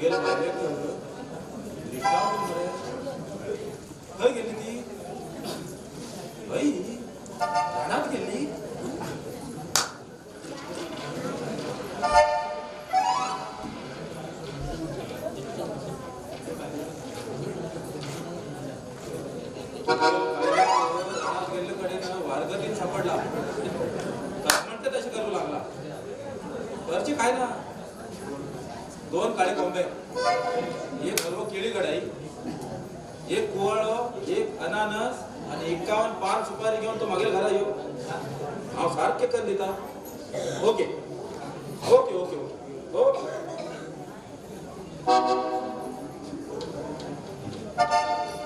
तुगेला बायले खय गेली ती बाई रानात गेली वारगतीन सापडला म्हणते तशी करू लागला वरची काय ना 2 काळे कोंबे एक सर्व केळी गडाई एक कुवाळ एक अनानस आणि 51 पान सुपारी घेऊन तो मागेल घरा येऊ हा सारखे कर देता ओके ओके ओके ओके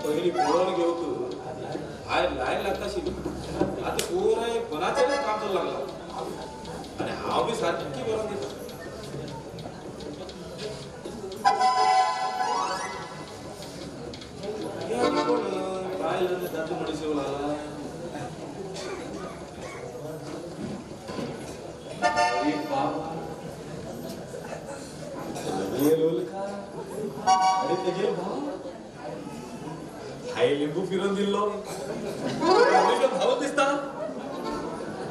पहिली पोरण घेऊ तू हाय लाईन लागता शिकू आता पोर कोणाचं काम चालू लागला आणि हा बी सारखी बरोबर देतो लिंबू फिरून दिलो धावत दिसता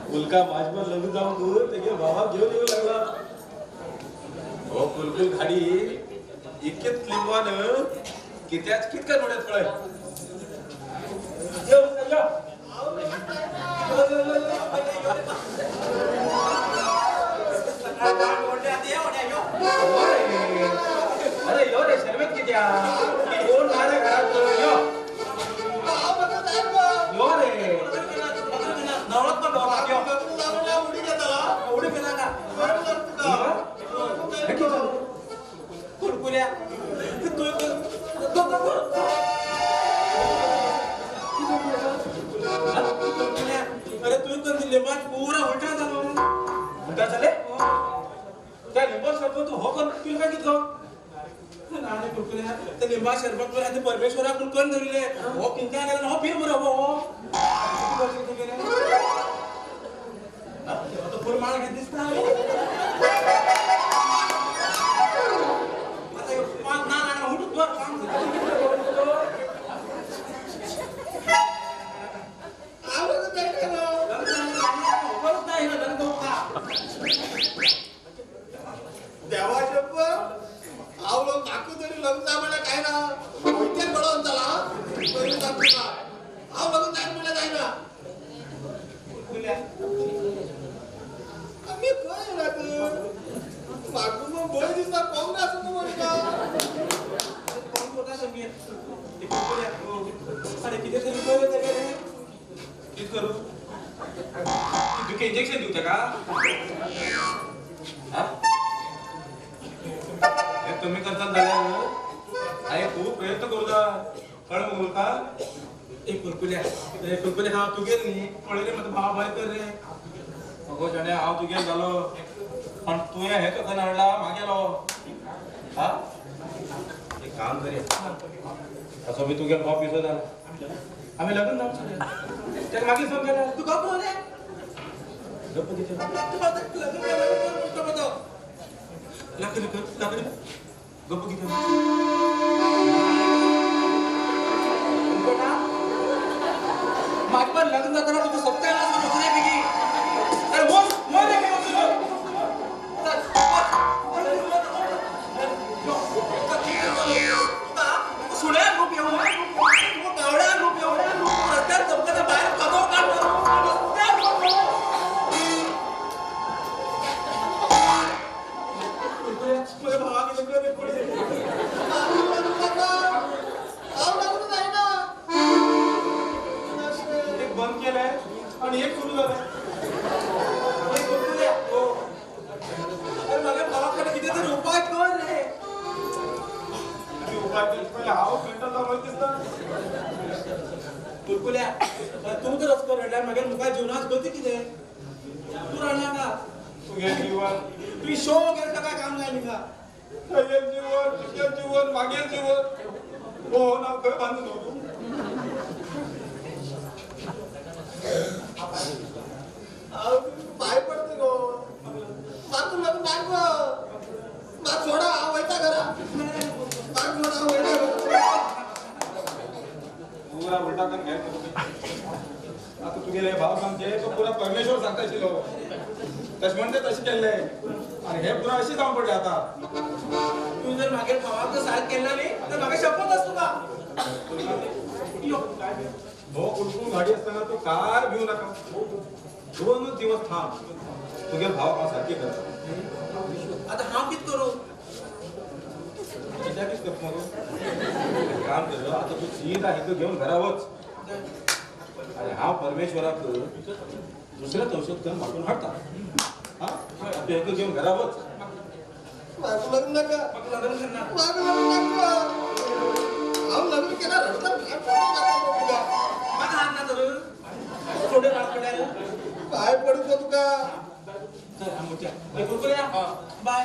मुलगा माझ्यावर लग्न जाऊन दूर ते बाबा घेऊन येऊ लागला हो कुलकुल गाडी इतकेच लिंबवान की त्याच कितक्या डोळ्यात फळ अरे यो रे शर्मेत किती कोण माझ्या घरात यो यो रे नवरात पण डोळा यो उडी घेतला उडी केला का कुरकुऱ्या अरे तू तर लिंबा पुरा उलटा झालो उलटा झाले त्या लिंबा सरबत हो कोण पिल का कितो नाने कुरकुऱ्या त्या लिंबा सरबत वर आणि परमेश्वरा कुलकर्णी धरले हो किंका गेला हो फिर बरो हो आता फुल माळ घेत दिसता आता ना ना उठ वर काम इंजेक्शन देऊ का तुम्ही करता झाल्यावर आहे खूप प्रयत्न करू दा पण मुलगा एक कुरकुल्या हा तू गेल नी पळले मग भाव भाई कर रे अगो जणे हाव तू गेल झालो पण तू हे तो कनाडला मागेलो हा एक काम करे असं मी तू गेल भाव पिसो झाला आम्ही लग्न जाऊ त्या मागे फोन केला तू का बोल रे गप्प किती तू आता लग्न केलं लाकडी गप्प किती माझ्या लग्न जाताना तुझं सप्ताह नोकरी अरे मोर रे मी सुड्या रूप एवढा गावड्या रूप एवढा रस्त्यात चमकता बाहेर कदो काढतो बंद केलंय आणि एक सुरू झालंय माझ्या भावाकडे किती तरी उपाय कर रे उपाय केला हाव पेंटर जमवतेस कुरकुल्या तू तर असतो रडल्या मागे मुका जीवनात गती किती तू राहणार का तू घे जीवन तू शो गेल काय काम नाही निघा जीवन मागे जीवन हो ना काय बांधून होतो पाय पडते गो मार तुला मार गो मार सोडा वैता घरा टाकून घ्या आता तू गेले भाव सांगते तो पुरा परमेश्वर सांगता शिलो तश म्हणते तशी केले आणि हे पुरा अशी जाऊन पडले आता तू जर मागे भावाचं साथ केला नाही तर मागे शपथ असतो का भाऊ उलटून गाडी असताना तू काय घेऊ नका 2 दिवस थांब तुझे भाव सारखे कर आता हा कित करू विचारीच करतो मग काम कर आता तू सीधा इथं घेऊन घरावच अरे हा परमेश्वरात दुसऱ्याच औषध करून वाटून हाडता हा तू इथं घेऊन घरावच लग्न नका लग्न करणार लग्न केला मला हात ना तर थोडे रात पडायला काय पडतो तुका बाय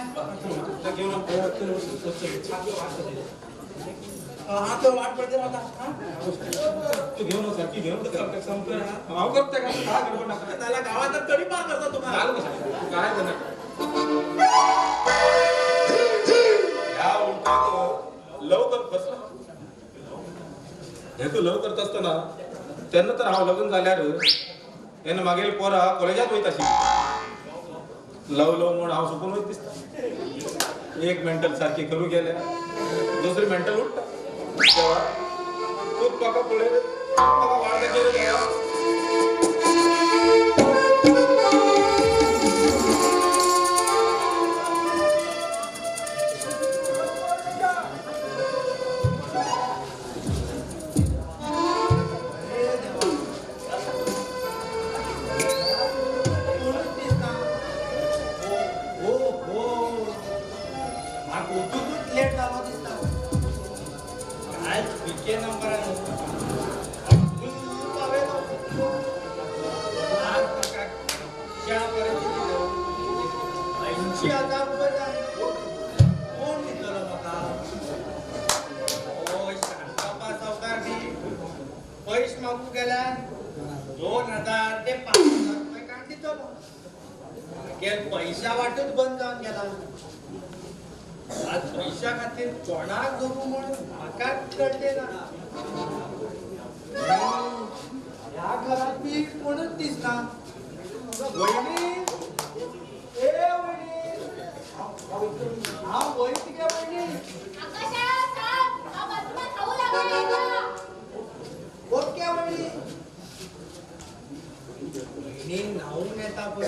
हा तर वाट पडते आता तू घेऊन सारखी घेऊन करते का काय गडबड नका त्याला गावात तरी पार करता तुम्हाला काय करणार या उलटात लवकर बसला हे तू लवकर असताना त्यांना तर हा लग्न झाल्यावर यानं मागील पोरा कॉलेजात होईत अशी लव म्हणून हाव सुकून होईत दिसता एक मेंटल सारखी करू गेल्या दुसरी मेंटल उठता तेव्हा खूप पाका पुढे वाढता गेले मागू गेला 2000 ते 5000 रुपये काढली तो पैसा वाटत बंद जाऊन गेला आज पैसा खातीर कोणाक करू म्हणून म्हाका कळते ना या घरात मी कोणच दिसना वहिनी ए वहिनी हा वहिनी काय वहिनी आकाशा साहेब हा बातम्या खाऊ लागले ओके वहिनी वहिनी नावून येता पण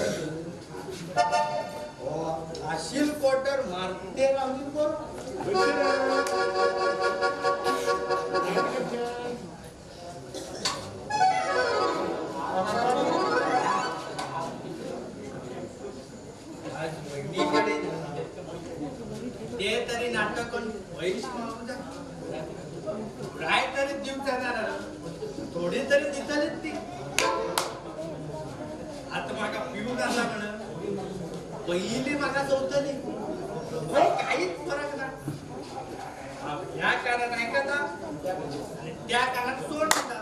आशील क्वार्टर मारते राहून बरं आज वहिनीकडे ते तरी नाटक करून पैसे काय तरी जीव जाणार थोडी तरी दिसलीच ती आता माका पिऊन आला म्हण पहिली माका चौथली काहीच फरक नाही या कानात ऐकता आणि त्या कानात सोड देता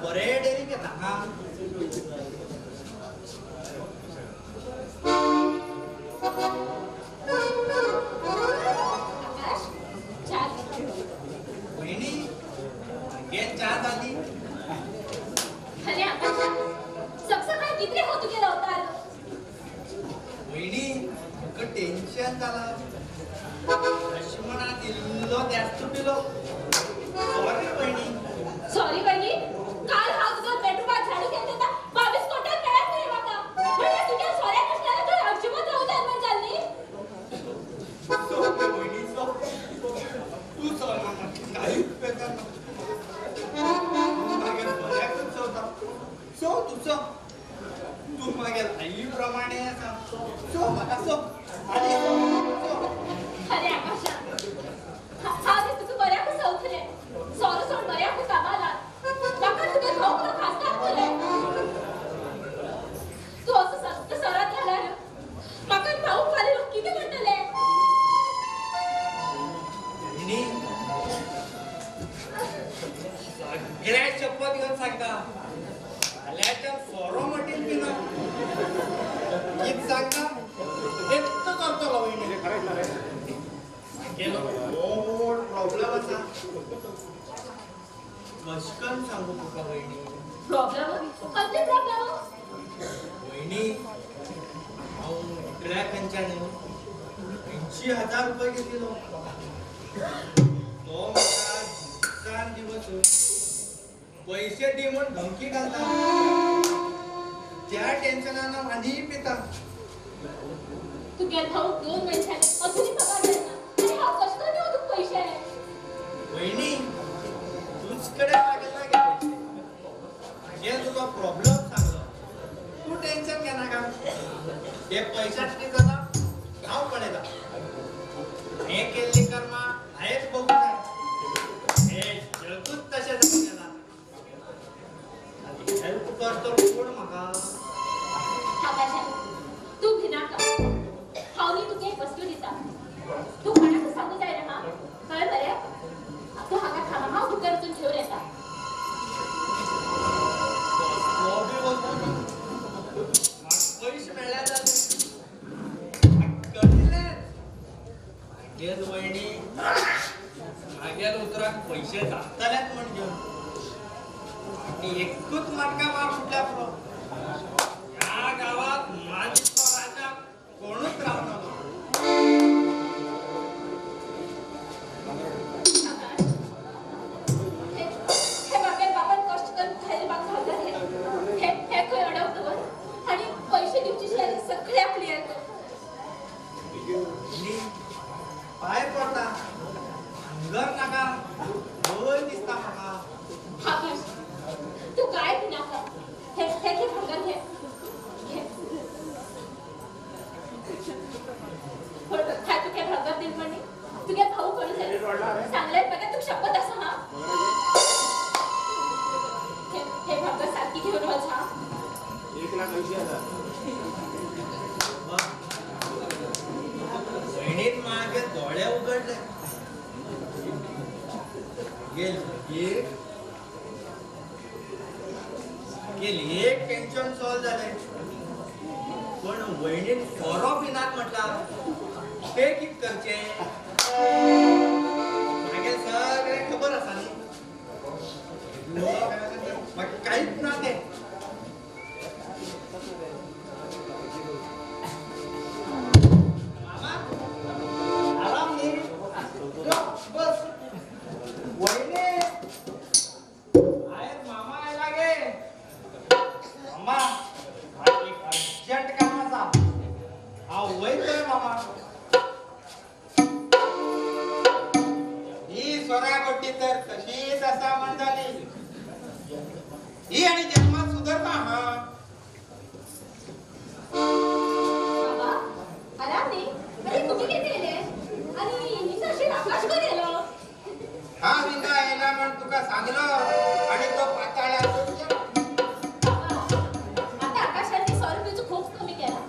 बरे डेरी घेता हा वहिनी गेट चहा झाली अरे आकाशा सबसे काय किती होत गेला होता वहिनी टेन्शन झाला लक्ष्मणात इल्लो जास्त पिलो सॉरी वहिनी सॉरी बहिणी काल हा तुझा बेटूबा झाडू घेत होता 22 कोटी मिळत नाही माका म्हणजे तुझ्या सॉरी कशाला तू अजिबात राहू द्या पण चालली सो वहिनी सो तू सॉरी काही पेटा मागे बऱ्याच होता सो तुझं तू मागे आईप्रमाणे सो मला सो आणि अरे आकाशा हा तुझं बऱ्या समजून सांगता आल्याच्या सोरो मटील की ना गीत सांगता हेच करतो वहिनी प्रॉब्लेम असा मस्कन सांगू तुका वहिनी प्रॉब्लेम कसले प्रॉब्लेम वहिनी ट्रॅकांच्यान 80,000 रुपये घेतलो तो म्हाका दिवस पैसे दे म्हणून धमकी घालता त्या टेन्शनान आनी पिता तुगे भाऊ 2 महिन्याने अजूनही पगार देईना आणि हा कसं देऊ तू पैसे वहिनी तुझकडे मागेल ना घे हे तुझा प्रॉब्लेम सांगलो तू टेन्शन घे ना का ते पैशासाठी कसा नाव पडेला हे केले कर्मा आहेच बघू हे जगूच तसे झालेला हेल्प करतो कोण म्हाका आकाशा तू भिना का हावनी तुके एक वस्तू दिता तू कोणाक सांगू जाय ना कळ बरे तू हाका थांबा हा बुकरतून ठेवून येता पैसे मिळाले जाते कळले मागेल वहिनी मागेल उतराक पैसे जातल्यात म्हणजे आणि एकूच मटका मार कुठल्या पुढं या गावात माणसं राजा कोणच राहणार हे बाबा बाबा कष्ट करून खायला बाग घालतात हे कोण अडवतो आणि पैसे देऊची शैली सगळे आपली येतो पाय पडता घर नका बोल दिसता माका आकाश तू काय भिना का हे घे भांगर घे काय तुझ्या भांगर दिल म्हणे तुझ्या भाऊ कडून चांगल्यात बघा तू शपथ असं हा हे भांगर सारखी घेऊन माझा 1,80,000 वहिनीत मागे डोळे उघडले गेली एक टेन्शन सॉल्व झाले पण वहिनीत फॉरो पिनात म्हटला ते कित करचे मागे सगळे खबर असा नी काहीच ना ते मामा आराम नी बस वहिनी आहेत मामा आयला गे मामा एक अर्जंट कामाचा हा वैतोय मामा ही सोऱ्यागोटी तर तशीच असा म्हणताली ही आणि जन्मात सुधारणा हा बाबा आराम नाही अरे तुम्ही किती गेले आणि मी तशी आकाश कडे गेलो हा विंगा यायला म्हण तुका सांगलो आणि तो पाताळात आता आकाशाने 100 रुपयाचं खूप कमी केला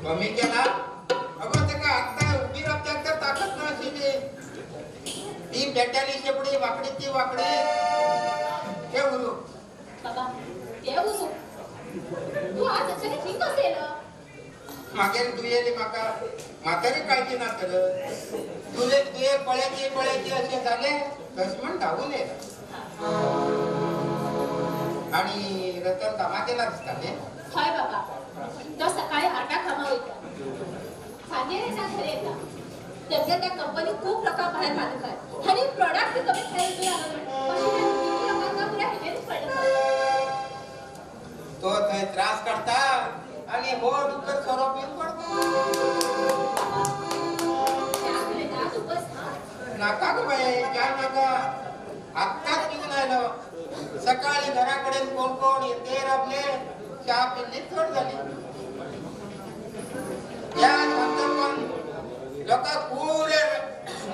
कमी केला अगो ते का आता उभी राहत्यात तर ताकद ना शिने ती बेटाली शेपडी वाकडी ती वाकडी हे उरू बाबा ते उसू तू आज अचानक ठीक असेल मागेर दुयेली माका म्हातारी काळजी ना तर तुले दुये पळ्याची असे झाले लक्ष्मण धावून ये आणि रतन कामा केला दिसता ते हाय बाबा तो सकाळी 8 कामा होता सांगेरेच्या घरी येता त्यांच्या त्या कंपनीत खूप रक्कम बाहेर मागत आहे आणि प्रोडक्ट कमी खायला किती लोकांना पुऱ्या हेलेच पडलं तो थंय त्रास करता आणि हो दुःख स्वरूप येऊन पडतो त्याकडे ना तू बस हा नाका ग बाई काय नाका आत्ताच निघून आलो सकाळी घराकडे कोण कोण येते रबले चहा पिल्ली थोड झाली या नंतर पण लोक पुरे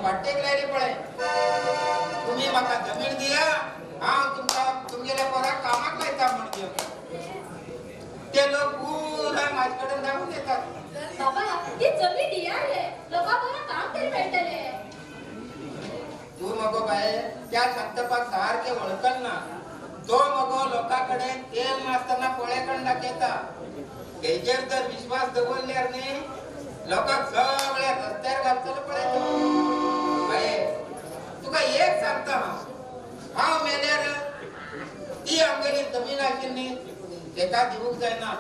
वाटेक लायले पळे तुम्ही माका जमीन दिया हांव तुमगेल्या पोराक कामाक लायता म्हणजे ते लोक पुरा माझ्याकडे धावून येतात बाबा ती जमीन दिया रे लोकांना काम तरी भेटले तू नको बाय त्या संतपाक सारखे ओळखल ना तो मगो लोकांकडे तेल नासतना पोळेकण दाखयता तेजेर जर विश्वास दवरल्यार न्ही लोकांक सगळ्या रस्त्यार घालतलो पळय बाये तुका एक सांगता हांव मेल्यार ती आमगेली जमीन आशिल्ली तेका दिवूंक जायना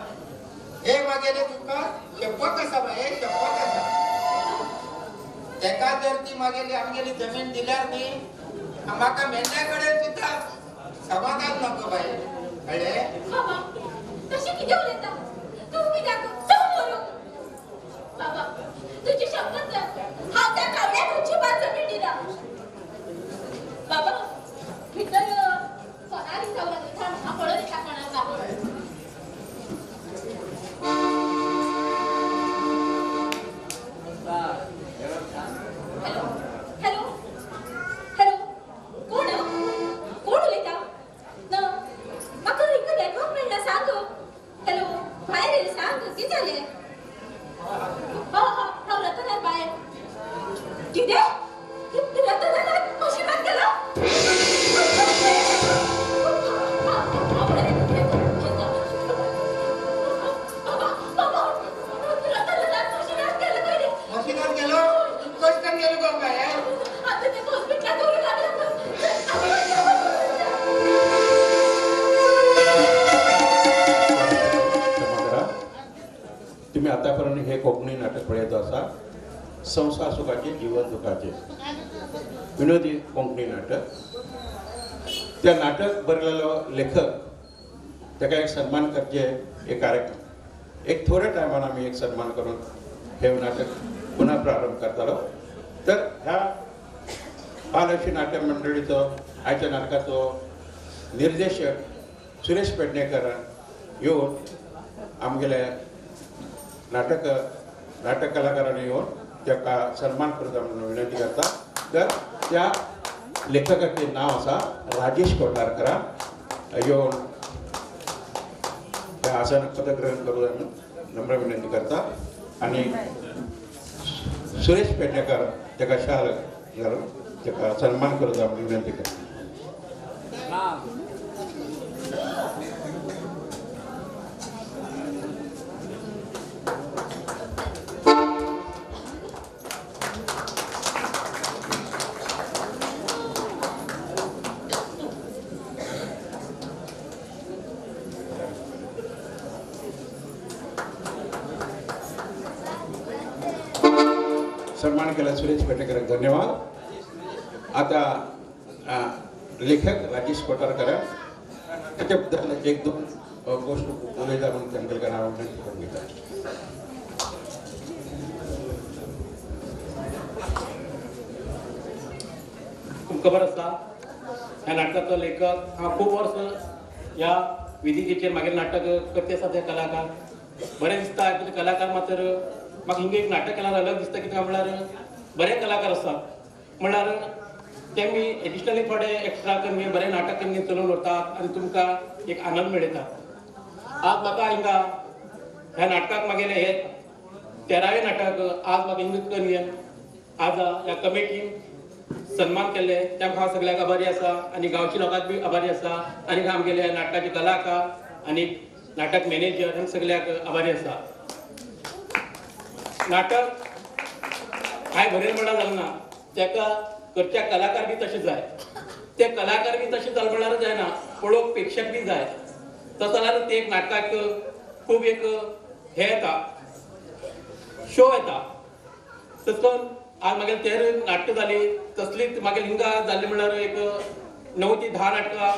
हे मागेले तुका शपथ आसा बाये शपथ आसा तेका जर ती मागेली आमगेली जमीन दिल्यार न्ही म्हाका मेल्ल्या कडेन सुद्धा समाधान नको बाये कळ्ळें बाबा तशी किती उलयता तू उभी दाखव समोर बाबा तुझी शपथ हांव त्या कावड्याक अजिबात जमीन दिना बाबा भितर सोनारी चौरा दिसा म्हाका पळोवन येता कोणाक हॅलो हॅलो हॅलो कोण कोण उलयता न म्हाका हिंगा नेटवर्क मेळना सांग हॅलो भायर येयला सांग कितें जालें हांव रतनार भायर कितें रतनार अशिबात गेलो मशीनात गेलो कस काय गेलो गो बाये आता ते हॉस्पिटलात दवरून तुम्ही आतापर्यंत हे कोंकणी नाटक पळयत आसा संसार सुखाचे जीवन दुखाचे विनोदी कोंकणी नाटक त्या नाटक बरयलेलो लेखक ताका एक सन्मान करचे एक कार्यक्रम एक थोड्या टायमान आमी एक सन्मान करून हे नाटक पुन्हा प्रारंभ करतालो तर ह्या बालश्री नाट्य मंडळीचो आयच्या नाटकाचो निर्देशक सुरेश पेडणेकरान येवन आमगेले नाटक कलाकारांनी येवन ताका सन्मान करता म्हणून विनंती करता तर त्या लेखकाचें नांव आसा राजेश कोठारकरान येवन त्या आसनाक पदग्रहण करू जाय म्हणून नम्र विनंती करता आनी सुरेश पेडणेकर ताका शाल घालून ताका सन्मान करू जाय म्हणून विनंती करता सन्मान केला सुरेश पेडणेकराक धन्यवाद आता लेखक राजेश कोठारकर त्याच्या बद्दल एक दोन गोष्ट उलयता म्हणून तेंगेलकार हांव विनंती करून घेता तुमकां खबर आसा ह्या नाटकाचो लेखक हांव खूब वर्स ह्या वेदिकेचेर मागीर नाटक करते आसा ते कलाकार बरें दिसता कितें कलाकार मात्र म्हाका हिंगा एक नाटक केल्यार अलग दिसता कित्याक म्हणल्यार बरे कलाकार आसात म्हणल्यार तेमी एडिशनली थोडे एक्स्ट्रा करून बरें नाटक करून चलोवन व्हरतात आनी तुमकां एक आनंद मेळयता आज म्हाका हिंगा ह्या नाटकाक मागेलें हे 13वें नाटक आज म्हाका हिंगा करून आज ह्या कमिटीन सन्मान केले त्यामुळे हांव सगळ्यांक आभारी आसा आनी गांवच्या लोकांक बी आभारी आसा आनी आमगेले ह्या नाटकाचे कलाकार आनी नाटक मॅनेजर हांकां सगळ्यांक आभारी आसा नाटक काय बरें म्हणा जालें ना तेका करच्या कलाकार बी तशें जाय ते कलाकार बी तशें जाल म्हणल्यार जायना पळोवक प्रेक्षक बी जाय तसो जाल्यार ते एक नाटकाक खूब एक हे येता शो येता तस करून आज मागीर 13 नाटकां जाली तसलीच मागीर हिंगा जाल्ली म्हणल्यार एक 9 ते 10 नाटकां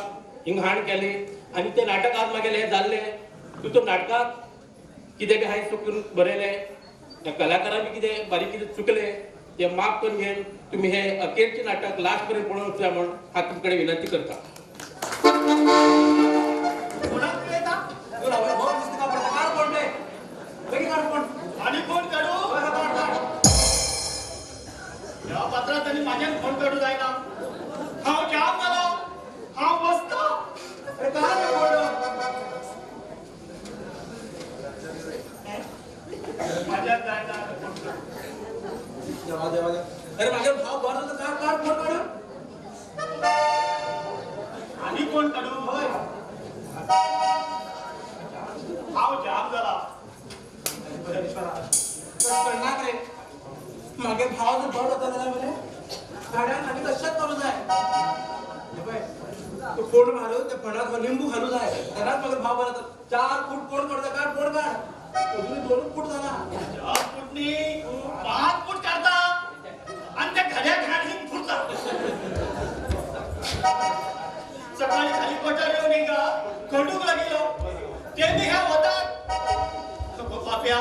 हिंगा हाण केली आनी ते नाटक आज मागीर हे जाल्ले तितून नाटकाक कितें बी हांवें चुकून बरयलें त्या कलाकारांनी कितें बारीक कितें चुकले ते माफ करून घेवन तुम्ही हे अखेरचे नाटक लास्ट पर्यंत पळोवन वचूया म्हणून हांव तुमचे कडेन विनंती करता कोणाक उलयता? तुला बोल दिसता पडटा काढ कोण रे बेगी काढ कोण आणि कोण काढू या पत्रात आणि माझ्यान कोण काढू जायना हांव जाम जालो हांव बसतो अरे काय माझ्यात जायना देवा देवा अरे माझ्या भाव बरं तर काढ कोण काढून आणि कोण काढू होय हाव जाम झाला करणार रे मागे भावाचं बळ होता ना म्हणे गाड्या आणि कशात करू जाय तो कोण मारू त्या फणात लिंबू घालू जाय त्यालाच मग भाव बरं 4 फूट कोण करता काढ कोण काढ अजून 2 फूट झाला 4 फूटनी 5 फूट काढता आणि त्या घड्या खाली फुटता सकाळी खाली पटार येऊन एका खंडूकला गेलो ते मी ह्या होतात बाप्या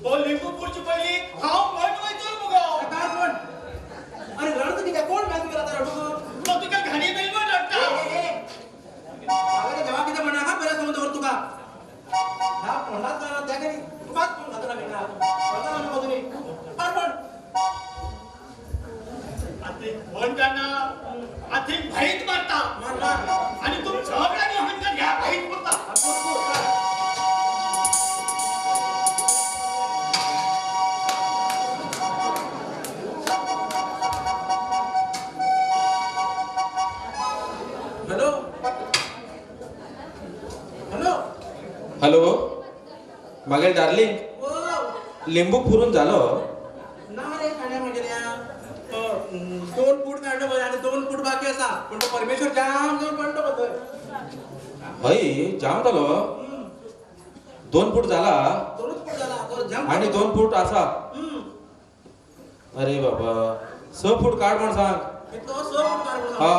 ओ लिंबू पुढची पहिली हाव बनवायचो मुगा काय कोण अरे रडत की काय कोण मॅच केला तर रडू मग तू काय घाणी बेल पण रडता अरे जेव्हा किती म्हणा का पहिला समुद्रावर तुका हा कोणाच जाणार त्या घरी तुकाच कोण घातला वेगळा कोणता नाम बघून पण आता कोण त्यांना आता भैत मारता मारला आणि तुम झगडा म्हणता घ्या भैत मारता हॅलो हॅलो हॅलो मागे डार्लिंग ओ लिंबू पुरून झालं ना रे खाण्या मागे 2 फूट काढलं बरं आणि 2 फूट बाकी असा पण तो परमेश्वर जाम जाऊन पडतो बघ हय जाम झालं 2 फूट झाला 2 फूट झाला तो जाम आणि 2 फूट असा अरे बाबा 6 फूट काढ म्हण सांग तो 6 फूट काढलं हा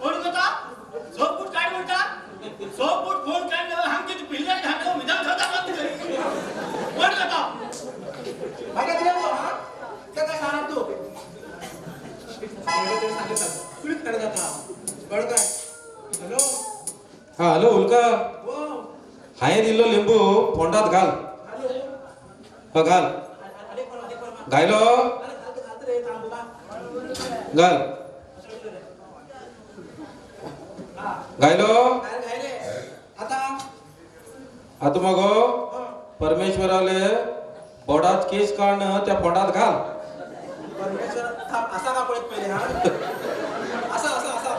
कोण होता 6 फूट काय म्हणता 6 फूट कोण काढलं आमची पिल्ल्या ढाकलं विधानसभा बंद करी कोण होता मागे दिला हा त्या काय सांगणार तू सांगितलं कुठे कडे जाता कळ काय हॅलो हा हॅलो उल्का ओ हाय दिलो लिंबू फोंडात घाल हॅलो हा घाल अरे कोण गायलो अरे घालत रे थांबू का घाल गायलो काय घायले आता आता मग परमेश्वराले बोडात केस काढणं त्या फोंडात घाल परमेश्वर थांब असा का पळत पहिले हा असा असा असा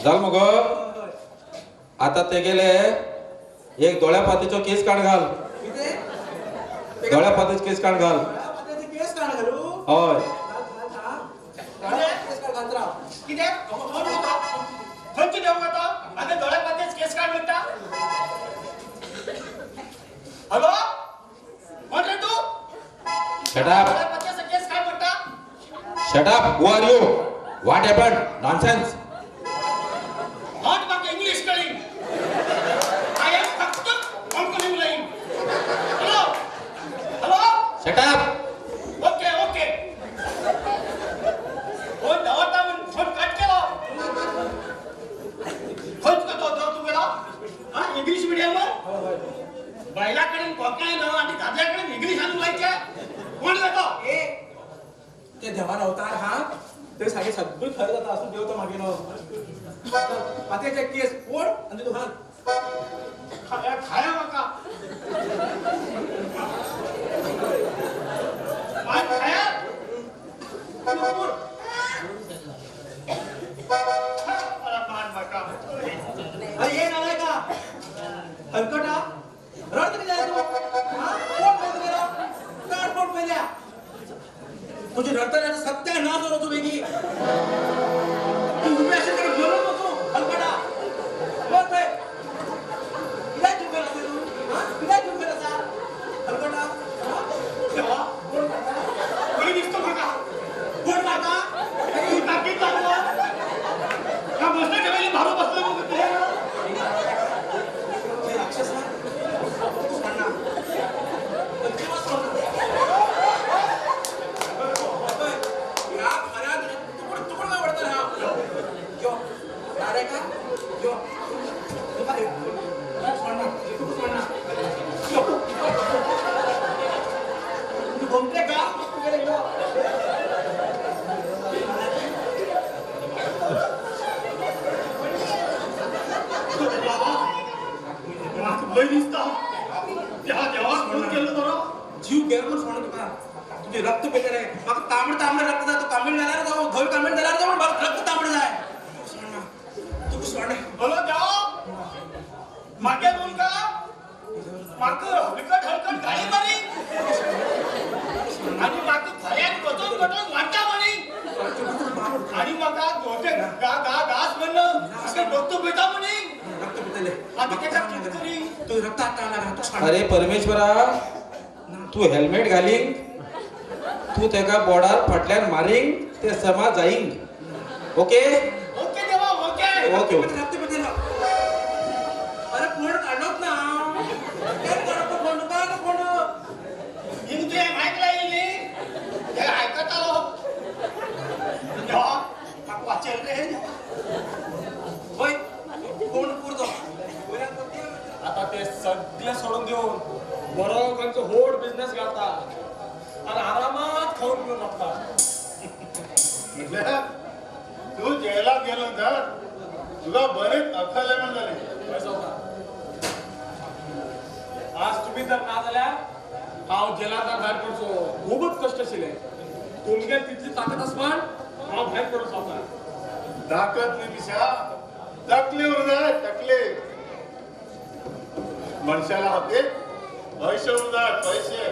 झाल मग आता ते गेले एक डोळ्यापातीचो केस काढ घाल डोळ्यापातीच केस काढ घाल केस काढ घालू होय केस काढ घालत राव किती कोण होता कोणची देऊ होता आणि डोळ्यामध्येच केस काढ म्हणता हॅलो कोण रे तू शट अप डोळ्यामध्येच केस काढ म्हणता shut up who are you what happened nonsense hot बाकी इंग्लिश कळी आय एम फक्त कोणकोणी line hello hello shut up okay okay phone धावता म्हणून फोन कट केला खर्च करतो होता तू गेला हा इंग्लिश मीडियम बायलाकडे कोकणाला आणि दादल्याकडे इंग्लिश आणून व्हायच्या कोण जातो ए ते देवान अवतार हा ते सगळे सगळं खरं जातं असं देव तर मागे न पात्याचे केस फोड आणि तू घाल खाया खाया माका मान खाया पूर अरे मान माका अरे ये नालाय का हलकटा रड किती जाय तू हा कोण पैसे गेला काढ कोण पहिल्या तुझी रडताना सत्यानाश होतो तू वेगळी तू उभी अशी तरी बोलत नको हलकटा बोल बे किती जीव गेला तू हा किती जीव गेला सा हलकटा तेव्हा कोण करता कोणी दिसतो माका कोण करता तू टाकीत चाललो का बसलं ठेवायला भारू बसलं मग ते राक्षस ना या खऱ्या तुकड तुकड ना पडतं हा यो अरे का यो काय सोडना तू सोडना यो तू घुमते का तू गेले यो बाबा मला लई दिसता त्या तांबडं तांबडं रक्त जातो कांबीड झाल्यावर जाऊ धोल कांबीड झाल्यावर जाऊ मला रक्त तांबडं जाय तू सोड बोलो जाओ मागे बोल का माग हलकट हलकट गाडी मारी आणि माग खऱ्यात कटून कटून वाटा मारी आणि मग गोटे गा गा घास म्हणलं असं डोकं पिता म्हणे रक्त पितले आता त्याच्या किती तू रक्त आता आला तू सोड अरे परमेश्वरा तू हेल्मेट घालींग तू त्याका बोर्डार फाटल्यान मारींग ते समा जाईंग ओके ओके देवा ओके ओके ओके रक्त पितले अरे कोण काढत ना काय करतो कोण का कोण इंद्रिय ऐकला येईल हे ऐकत आलो देवा वाचेल रे होय कोण पुरतो आता ते सगळे सोडून देऊन बरोबर त्यांचं होड बिझनेस करता आणि आरामात खाऊन पिऊन राहता तू जेलात गेलो तर तुला बरेच अक्कल आहे म्हणले आज तुम्ही जर ना झाल्या हांव जेलांत भायर पडचो खूपच कष्ट आशिल्ले तुमगे तितली ताकद आसमान हांव भायर पडूं शकता ताकद नाही पिशा तकले उरदाय तकले मनशाला होते पैसे उरदाय पैसे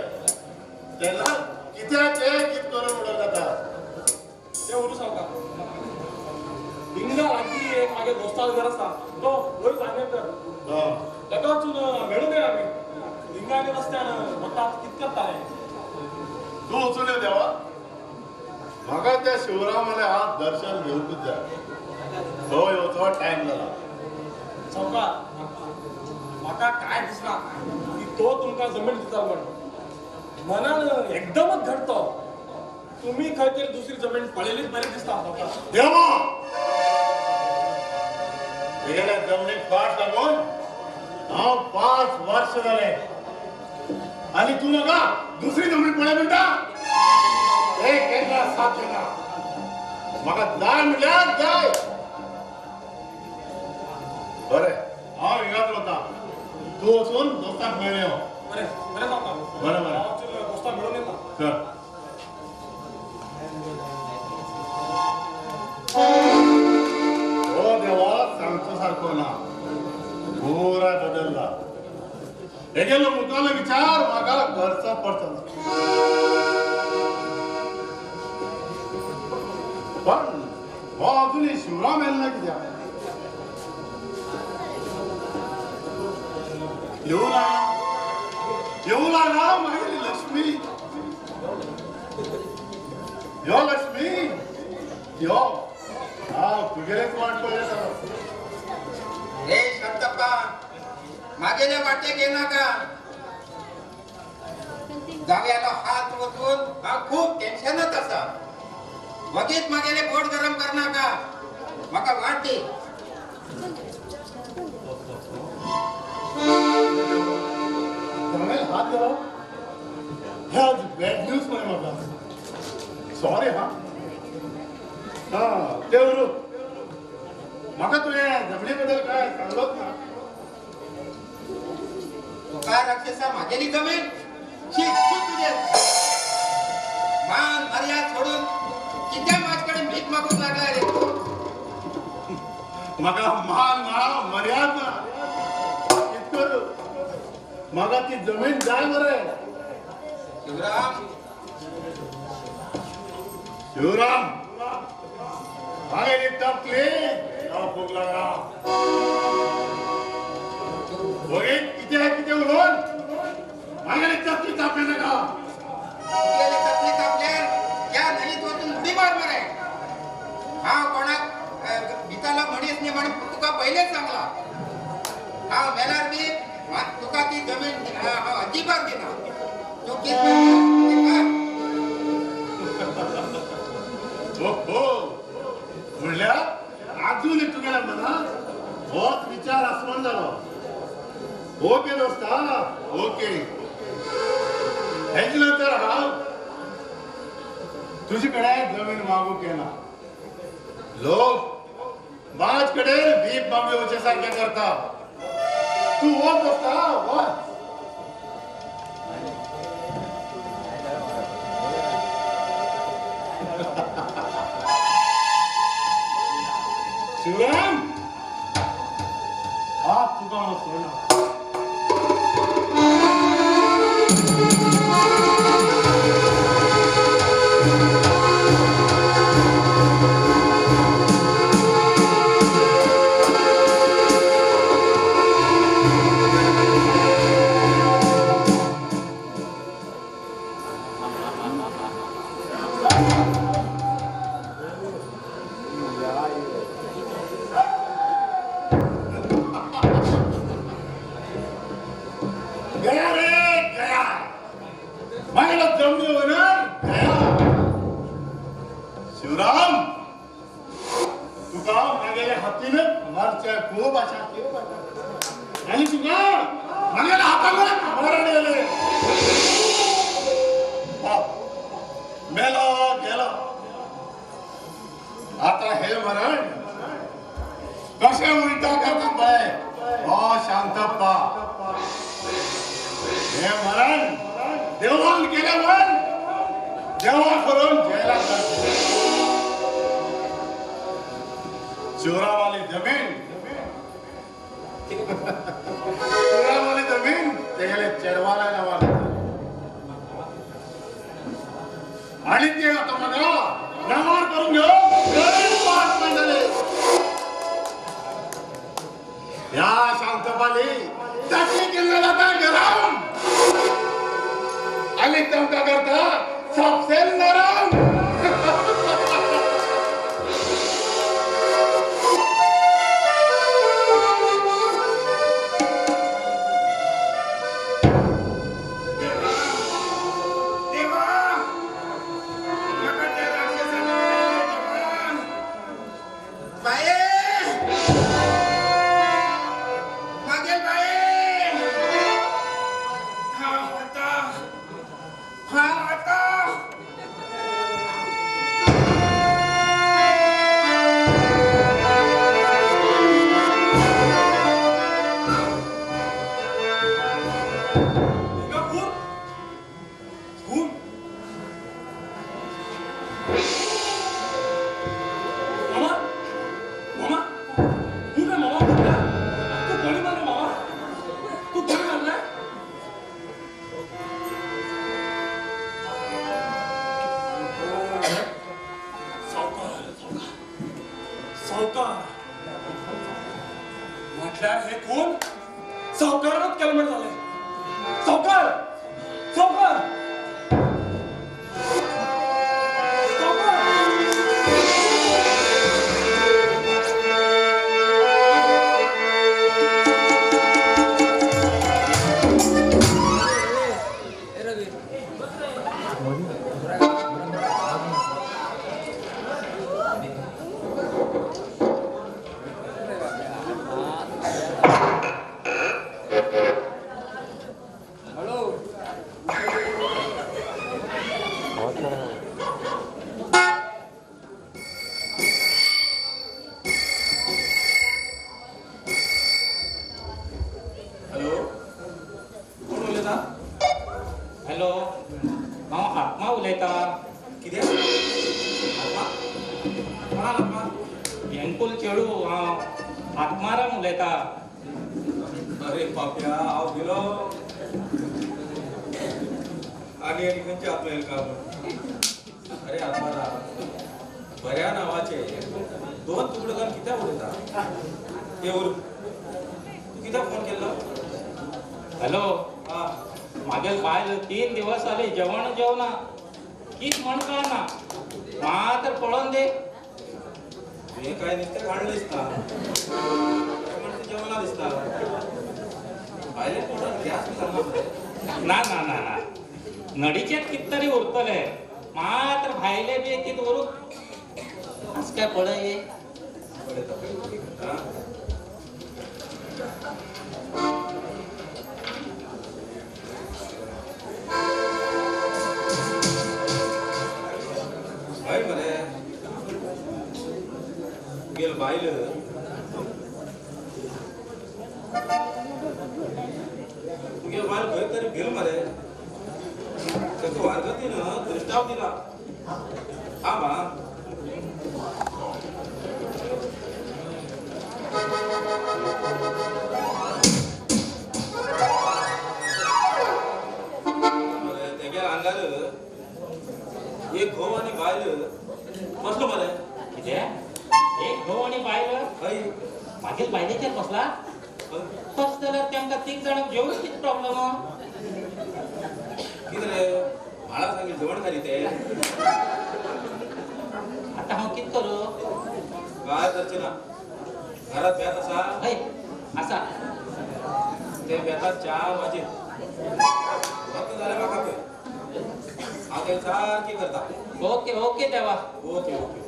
त्यांना कित्याक कित करून उडत जाता ते उरू सांगता हिंगा लागली एक मागे दोस्तार घर आसा तो वयर सांगेल तर ताका वचून मेळून येया आमी हिंगाने रस्त्यान वतात कित करताले तू वचून ये देवा म्हाका त्या शिवरामाले हात दर्शन घेवूंकूच जाय तो येवचो टाइम जाला सावकार म्हाका काय दिसना की तो तुमकां जमीन दिता म्हण मनान एकदमच घडतो तुम्ही खंय तरी दुसरी जमीन पळयलीच बरी दिसता सावकार देवा तेगेल्या जमनीक फाट लागून हांव 5 वर्ष जाले आणि तू नका दुसरी जमीन पळय म्हणटा एक केन्ना साथ केला म्हाका जाय म्हणल्यार जाय बरें हांव हिंगाच वता तू वचून दोस्ताक मेळ्ळें यो बरें बरें सावकार बरें बरें हांव दोस्ताक मेळून येता चल हो देवा सांगतो सारखो ना पुरा बदलला हे गेलो मुद्दाला विचार म्हाका घरचा पडतो पण हो अजूनही शिवराम येयला कित्याक येऊ लागला मागेली लक्ष्मी यो लक्ष्मी यो तुगेलेच वाट पळयता रे शांतप्पा मागेले वाटे घे नाका जावयाला हात वचून हा खूप टेन्शनच असा वगीत मागेले पोट गरम कर नाका म्हाका वाट दे हात देवा हे आज बॅड न्यूज म्हणे म्हाका सॉरी हा ते उरू म्हाका तुवें जमनी बद्दल काय सांगलोच ना तुका राक्षसा मागेली जमीन शी तू तुझे मान मर्याद सोडून कित्या माझ्याकडे भीक मागून लागला रे तू म्हाका मान ना मर्याद ना इतकं म्हाका ती जमीन जाय मरे शिवराम शिवराम मागेली तपली फूक लागा बघीत किती उडून मागेली तपली तापले नका गेले तपले तापल्यार या नदीत वचून उडी मार मरे हा कोणाक भिताला म्हणीस न्ही म्हणून तुका पहिलेच सांगला हा मेल्यार बी तुका ती जमीन अजिबात दिना तू हो म्हणल्यार अजूनही तुगेल्या मनात होच विचार आसमान जालो ओके दोस्ता ओके हेच नंतर हांव तुझे कडेन जमीन मागूंक येना लोक माझ कडेन भीक मागून येवचे सारखे करता तू वच दोस्ता वच शिवराम हा तुका मला सोडला गया रे गया मला जमले होणार गया शिवराम तुका मागेल्या हातीनं मारच्या खूप अशा आणि तुका मागेल्या हातावर मरण गेले मेला गेला आता हे मरण कसे उलटा करतात बळे शांतप्पा हे मरण देवान केल्यावर देवा करून घ्यायला जाते चोरावाली जमीन चोरावाली जमीन त्याला चढवायला लावा आणि ते आता मला नवार करून घेऊ झाले या शांतपाली टाकली केलेला गरम आणि तुमका करता सबसे नरम म्हटल्या हे कोण सावकारात कलमट झालंय सावकार सावकार हॅलो हांव आत्मा उलयता कितें कोणाल आत्मा हेंकुल चेडू हांव आत्माराम उलयता अरे पाप्या हांव गेलो आनी खंयचे आत्मा येईल का अरे आत्माराम बऱ्या नावाचे दोन तुकडे घालून कित्याक उलयता ते तूं कित्याक फोन केल्लो हॅलो हा म्हागे बायल 3 दिवस जाले जेवण जेवना कित म्हण कळना मात्र पळोवन दे हे काय नुस्तें काडलें दिसता जेवणा दिसता भायले पोटात गॅस बी जालना मरे ना ना ना ना नडीचेच कित तरी उरतले मात्र भायले बी कित उरू अस काय पळय हा हय मरे गेल बायल तुगे बायल खंय तरी गेल मरे ताका वारगतीन दृश्टाव दिला हा बा रिक्षात बसला तस जाल्यार तेमकां तीग जाणांक जेवण कितें प्रॉब्लेम कितें रे म्हाळा सांगेल जेवण खाली ते आतां हांव कितें करूं काय करचे ना घरात बेत आसा हय आसा ते बेतात च्या माझे फक्त जालें म्हाका पळय हांव तें सारकी करता ओके ओके देवा ओके ओके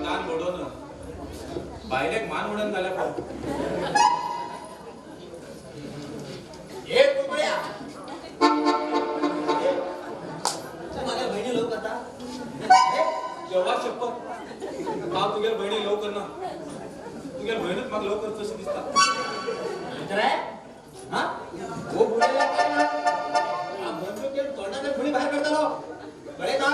मान मोडून बायलेक मान उडून जाल्या पळय ए कुरकुड्या तू माझ्या बहिणी लोक आता जेव्हा शपथ हांव तुगेल बहिणी लव करना तुगेल बहिणूच म्हाका लव करता तशी दिसता मित्र आहे हा वो बुडायला काय ना बंदूक घेऊन तोंडाने फुली बाहेर काढतालो कळे का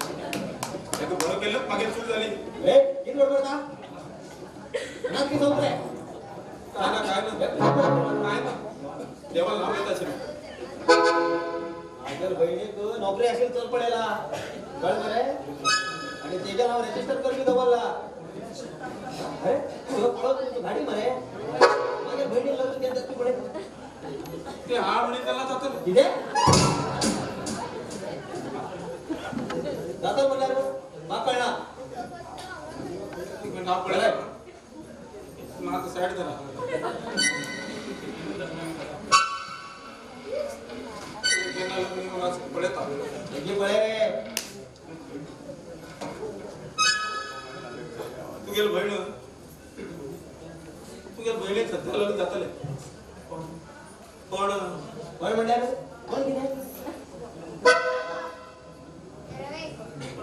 बरं केलं मागे चूक झाली ए किती बडबडता ना की जाऊ रे काय ना देवाला नाव येत असेल अगर बहिणीक नोकरी असेल चल पडेला कळ मरे आणि त्याच्या नाव रजिस्टर कर मी डबलला अरे तू पळत तू गाडी मरे माझ्या बहिणी लग्न केलं तू पडे ते हा म्हणे त्याला जातं किती जातो म्हणणार मा कळणार नाव पडलं माझं साईड झाला पडत किती पळे रे तुगेल बहिणीक सध्या लग्न जातले पण कोण म्हणणार कोण किती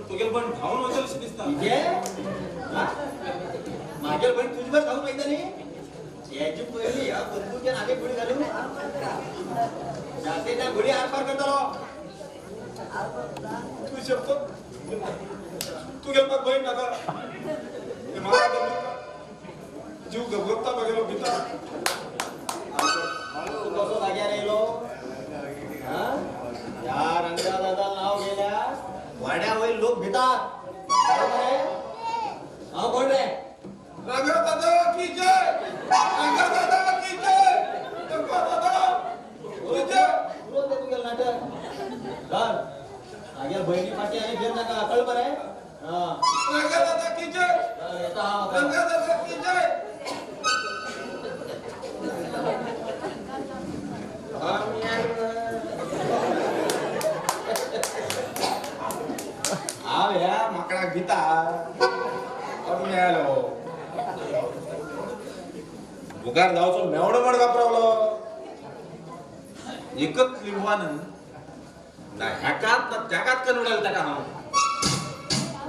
तुगेल बहीण धावून वचल अशी दिसता माझ्या बहीण तुझी बस खाऊ माहिती नाही याची पहिली या बंदूकच्या नागे गुढी घालून जाते त्या गुढी आरपार करतो तू शपथ तुगेल मग बहीण नका जीव घबरता बघेलो भिता तू कसं जाग्यार येलो या रंगा दादा नाव गेल्या वाड्या वय लोक भितात हा कोण रे रंगा दादा की जय रंगा दादा की जय रंगा दादा की जय रोज तू गेल नाटक कर आग्या बहिणी पाठी आणि घेत नका कळ बरे हा रंगा दादा की जय येता हा रंगा दादा की जय हाव ह्या माकडाक भिता मिळालो मुखार जावचो मेवडो म्हण वापरवलो एकच लिंबवान ना ह्याकात ना त्याकात कनवडाल ताका हांव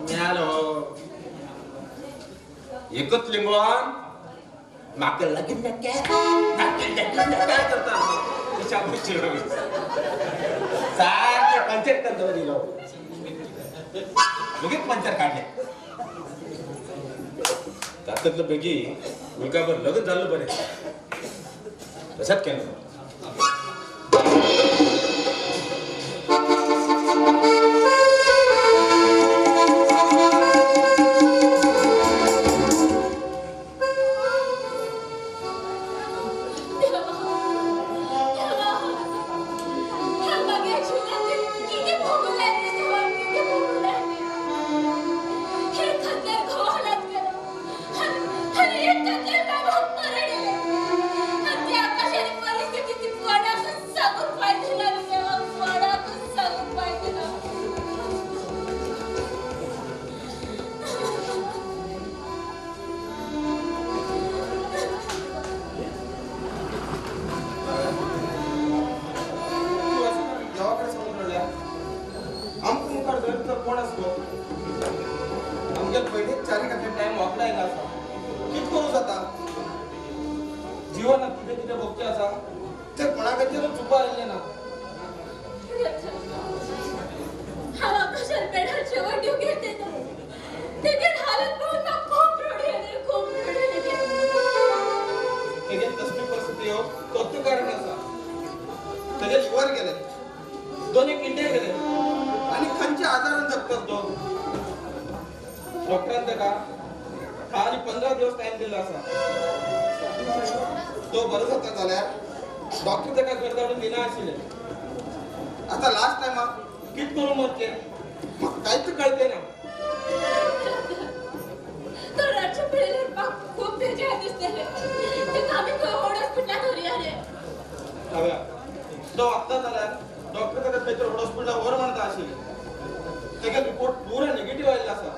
मिळालो एकच लिंबवान म्हाका लगीन काय करता त्याच्या चिडवी सारखे पंचर करतो दिलो लगेच पंचर काढले तातूंतलं पैकी मुलगाभर लग्न झालं बरे तसंच केलं कोण असतो आमच्या पहिले 4 टक्के टाइम वापराय ना असा कित करू जाता जीवनात किती किती भोगते असा ते कोणाकडे चुपा आले ना हवा कशाला पेढा शेवट घेते ते हालत पाहून खूप रडू येते खूप रडू येते पेपर गेले 2-1 इंडिया गेले आणि खंयच्या आजारान जगतात तो डॉक्टरान तेका खाली 15 दिवस टाइम दिला असा तो बरो जाता जाल्यार डॉक्टर तेका घर धाडून दिना आशिल्ले आता लास्ट टाइम कित करू मरचे म्हाका कांयच कळते ना तो रातच्या पिळेर म्हाका खूप बेजार दिसतले ते आमी खंय हॉस्पिटलात व्हरया रे हव्या तो आत्ता जाल्यार डॉक्टर तेका खंयच्या हॉस्पिटलात व्हर म्हणता आशिल्ले तेका रिपोर्ट पुरा नेगेटिव्ह आयिल्लो आसा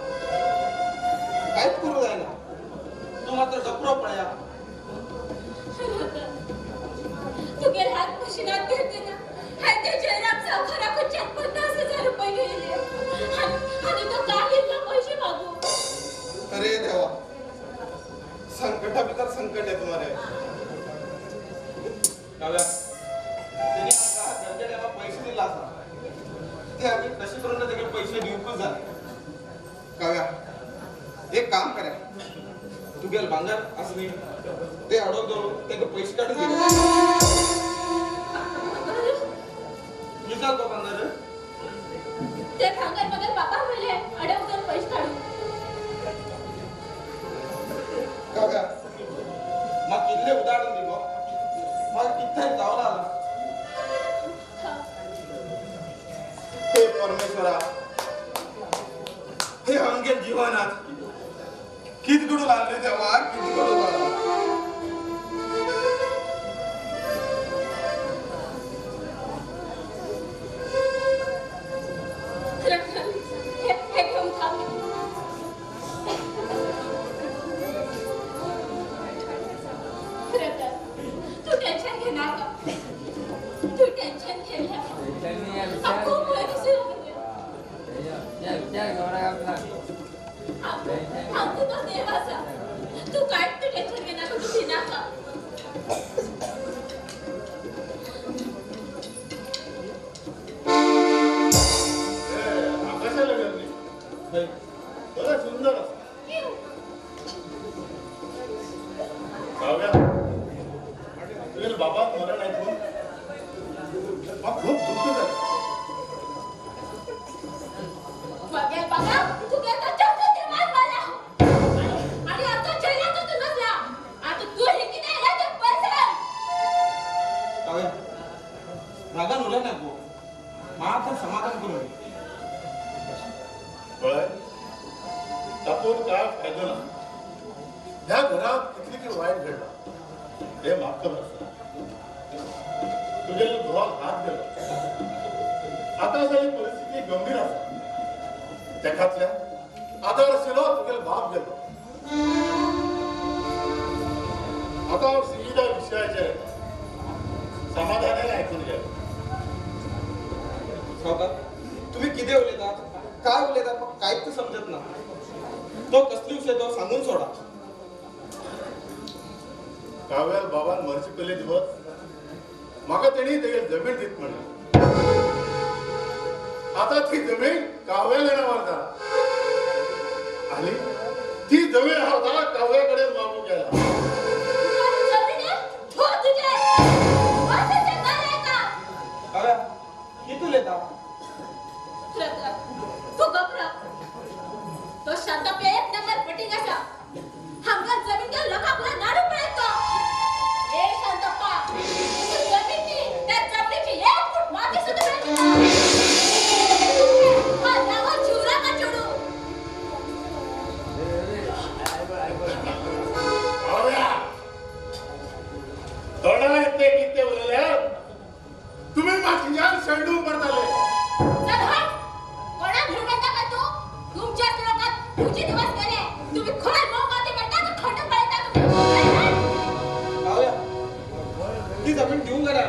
कांयच करूं जायना तूं मात्र डॉक्टर पळया तुगेर हात मशिनात घेते ना हाय ते जयराम सावकाराकडच्यान 50,000 रुपये गेले आणि तो काय इतले पैसे मागू अरे देवा संकटा भितर संकट आहे तुम्हारे काव्या त्यांनी आमका घरच्या टायमा पैसे दिला असा ते आम्ही कशी करून त्याकडे पैसे दिवकूच झाले काव्या एक काम करा तू गेल भांगार असली ते अडवून धरून त्याचे पैसे काढून घे विचार तो भांगार ते भांगर मगर बाबा म्हणले अडवून पैसे काढू काव्या मग किल्ले उदाहरण दिलो मग किती जावला आला हे परमेश्वरा हे अंगे जीवनात किती कडू लागले तेव्हा किती कडू लागला हे घेऊन थांब तू टेन्शन घे ना तू टेन्शन घे खूप आमचं तो देवाचा तू काय तू टेन्शन घे ना तू भिना का आकाशाला गरली बरं सुंदर असं काव्या तुझ्या बाबा मरण ऐकून मग खूप दुःख झालं बघेल बघा तू गेला चौथा देवात मला आणि आता चैला तो नसला आता तू हे की नाही राहते पैसे काव्या रागान उलय नको माझं समाधान करून कळय तापून काय फायदा ना ह्या घरात किती काही वाईट घडला हे माफ कर तुझ्या धुवाक हात गेला आता जरी परिस्थिती गंभीर असा त्याच्यातल्या आधार आशिल्लो तुगेलो बाप गेलो आता विविध विशयाचे समाधानाने ऐकून गेलो सावकार तुम्ही किती उलयतात काय उलयतात मग काहीच समजत ना तो कसली विषय तो सांगून सोडा काव्याल बाबान मरचे पयले दिवस म्हाका तेणी तेगे जमीन दीत म्हणली आता ती जमीन काव्याला येणार जाता आणि ती जमीन आता काव्याकडे मागू गेला हो तुझे वासाचे काय का काव्या किती उलयता तू गप्रा तो शांत पे एक नंबर पटी कसा हमका जमीन के लोकांना नाडू पडतो ए शांतप्पा जमीन त्या जमिनीची 1 फूट मागे सुद्धा हा नावा चुरा का चोडू काव्या तोंडाला येते किती बोलल्या तुम्ही माझ्या शेंडू पडताले चल हट कोणा घेऊन येता का तू तुमच्याच लोकात तुझे दिवस गेले तुम्ही खोल मोमाती म्हणता तर खंड पळता तुम्ही काव्या ती जमीन घेऊन गेला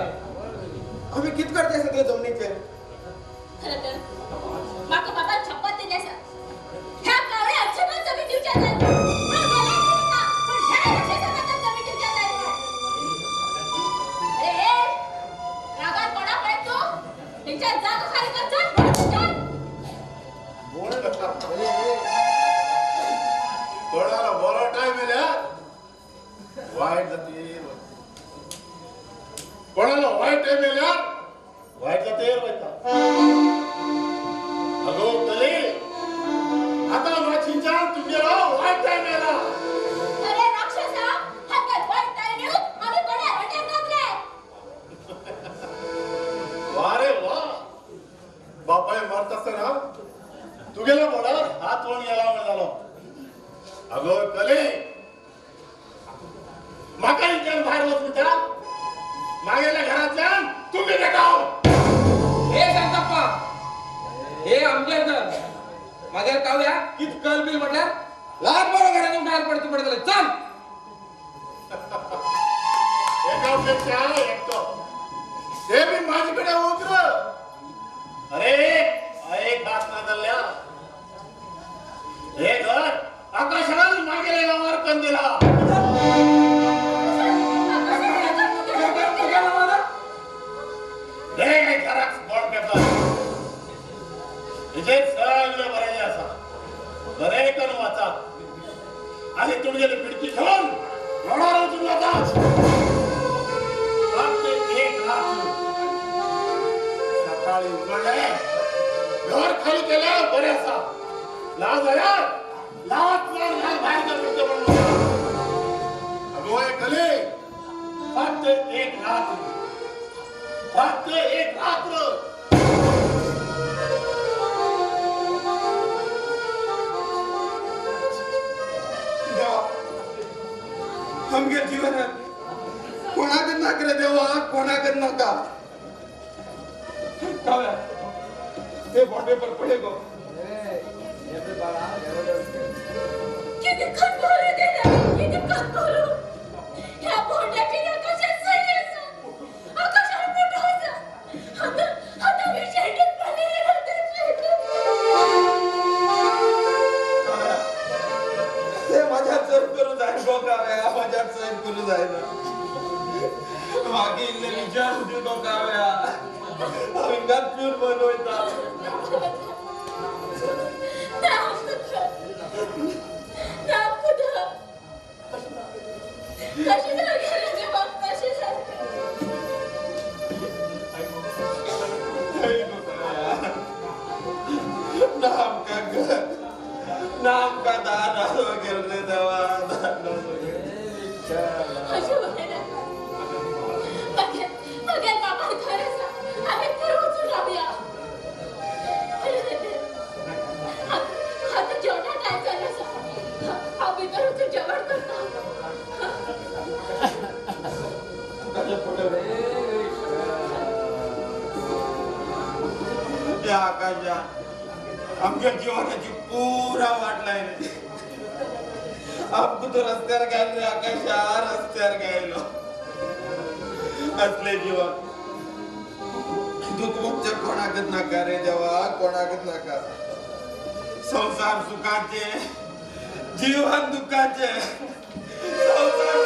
आम्ही किती करते सगळे जमिनीचे खरं तर माका बाबा छप्पन दिले सर ह्या कावळे अक्षरशः जमीन दिवच्या जाईल पण मला दिसता पण ह्या अक्षरशः जमीन दिवच्या जाईल अरे रागात कोणा पळत तू त्यांच्या जागा खाली कर चल कोणाला बरो टाइम येल्या वाईट जाती कोणाला वाईट टाइम येल्या व्हायचं तेल व्हायचा अगो कले आता माझीच्या तुझ्या वाईट टाइम याला अरे राक्षसा हातात वाईट टाइम येऊन आम्ही कोणा हॉटेल घातले वा रे वा बापाय मरत असताना तू गेला बोला हात वळून याला म्हणालो अगो कले माका इथे बाहेर होत होता मागेल्या घरातल्या तुम्ही देखाव हे संतप्पा हे आमच्याकडं माझ्या काव्या कित कल बिल म्हटल्या लाख बरो घरातून बाहेर पडतो पडतो चल एकापेक्षा एकटो ते बी माझ्याकडे उतर अरे एक हात ना दल्ल्या हे घर आकाशाला मागेल्या मार्कन दिला हे काय खराच बॉन्ड पेपर इथे सगळे भरायचे असा बरे करून वाचा आणि तुमच्याकडे पिडकी घेऊन रडार उचलून वाचा फक्त एक रात्र सकाळी उघडले घर खाली केलं बरे असा लाज आया लाज बाहेर जातो म्हणून अगोय कले फक्त एक रात्र फक्त एक रात्र देवा आमच्या जीवनात कोणाकडे नाका रे देवा कोणाकडे नका काव्या हे बॉन्ड पेपर पडे गो किती खतखोर ते किती खतखोर ह्या बोंडाची नकाशात सही असं आकाशाला मोठं असं आता मी शेंडीत पडलेले होते ते माझ्या चर करू जाय गो काव्या माझ्या चर करू जाय ना मागे इल्ले विचार होते गो काव्या अविंगात पिऊन बनवता नाम का दादा वगैरे देवा आकाशा आमच्या जीवनाची पुरा वाटलाय आमको तो रस्त्यावर गेलो रे आकाशा रस्त्यावर गेलो असले जीवन दुःख मुक्त कोणाकच नका रे देवा कोणाकच नका संसार सुखाचे जीवन दुःखाचे संसार